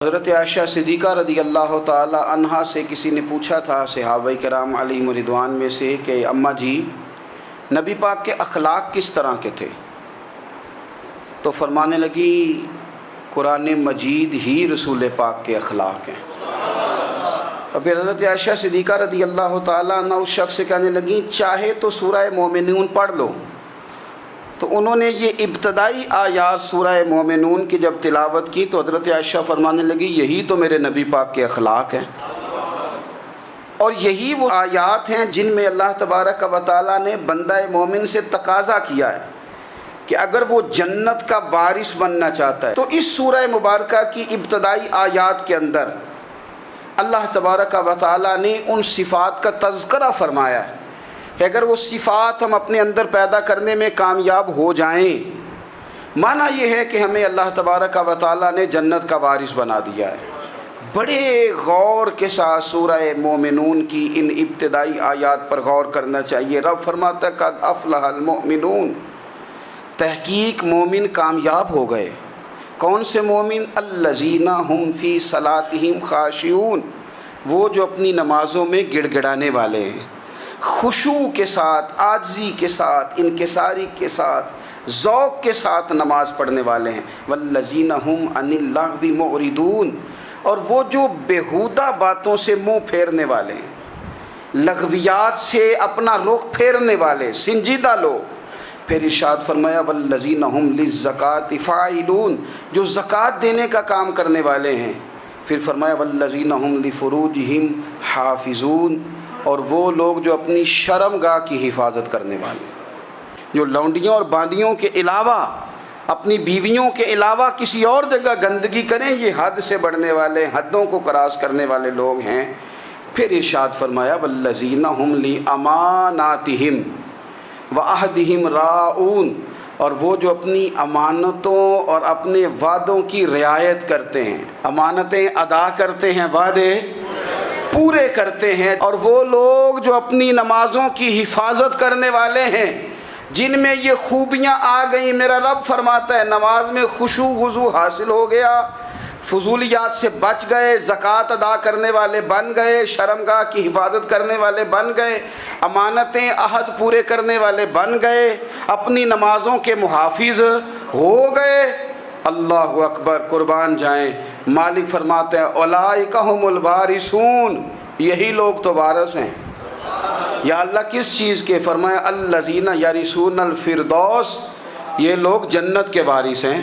حضرت عائشہ صدیقہ رضی اللہ تعالی عنہا سے کسی نے پوچھا تھا صحابہ کرام علیہم رضوان میں سے کہ اماں جی نبی پاک کے اخلاق کس طرح کے تھے؟ تو فرمانے لگی قرآن مجید ہی رسول پاک کے اخلاق ہیں۔ اور پھر حضرت عائشہ صدیقہ رضی اللہ تعالی عنہ اس شخص سے کہنے لگیں چاہے تو سورہ مومنون پڑھ لو۔ تو انہوں نے یہ ابتدائی آیات سورہ مومنون کی جب تلاوت کی تو حضرت عائشہ فرمانے لگی یہی تو میرے نبی پاک کے اخلاق ہیں، اور یہی وہ آیات ہیں جن میں اللہ تبارک و تعالیٰ نے بندہ مومن سے تقاضا کیا ہے کہ اگر وہ جنت کا وارث بننا چاہتا ہے تو اس سورہ مبارکہ کی ابتدائی آیات کے اندر اللہ تبارک و تعالیٰ نے ان صفات کا تذکرہ فرمایا ہے کہ اگر وہ صفات ہم اپنے اندر پیدا کرنے میں کامیاب ہو جائیں، معنی یہ ہے کہ ہمیں اللہ تبارک و تعالیٰ نے جنت کا وارث بنا دیا ہے۔ بڑے غور کے ساتھ سورہ مومنون کی ان ابتدائی آیات پر غور کرنا چاہیے۔ رب فرماتا ہے قد افلح المؤمنون، تحقیق مومن کامیاب ہو گئے۔ کون سے مومن؟ الذین هم فی صلاتہم خاشعون، وہ جو اپنی نمازوں میں گڑ گڑانے والے ہیں، خشوع کے ساتھ، عاجزی کے ساتھ، انکساری کے ساتھ، ذوق کے ساتھ نماز پڑھنے والے ہیں۔ والذین هم عن اللغو معرضون، اور وہ جو بیہودہ باتوں سے منہ پھیرنے والے ہیں، لغویات سے اپنا رخ پھیرنے والے سنجیدہ لوگ۔ پھر ارشاد فرمایا والذین هم للزکاۃ فاعلون، جو زکوٰۃ دینے کا کام کرنے والے ہیں۔ پھر فرمایا والذین هم لفروجہم حافظون، اور وہ لوگ جو اپنی شرمگاہ کی حفاظت کرنے والے ہیں، جو لونڈیوں اور باندیوں کے علاوہ اپنی بیویوں کے علاوہ کسی اور جگہ گندگی کریں، یہ حد سے بڑھنے والے، حدوں کو کراس کرنے والے لوگ ہیں۔ پھر ارشاد فرمایا والذین هم لاماناتہم وعہدہم راعون، اور وہ جو اپنی امانتوں اور اپنے وعدوں کی رعایت کرتے ہیں، امانتیں ادا کرتے ہیں، وعدے پورے کرتے ہیں۔ اور وہ لوگ جو اپنی نمازوں کی حفاظت کرنے والے ہیں، جن میں یہ خوبیاں آ گئیں۔ میرا رب فرماتا ہے نماز میں خشوع وضو حاصل ہو گیا، فضولیات سے بچ گئے، زکوٰۃ ادا کرنے والے بن گئے، شرمگاہ کی حفاظت کرنے والے بن گئے، امانتیں عہد پورے کرنے والے بن گئے، اپنی نمازوں کے محافظ ہو گئے۔ اللہ اکبر، قربان جائیں۔ مالک فرماتے ہیں اولئک ھم الوارثون، یہی لوگ تو وارث ہیں۔ یا اللہ کس چیز کے؟ فرمایا الذین یرثون الفردوس، یہ لوگ جنت کے وارث ہیں۔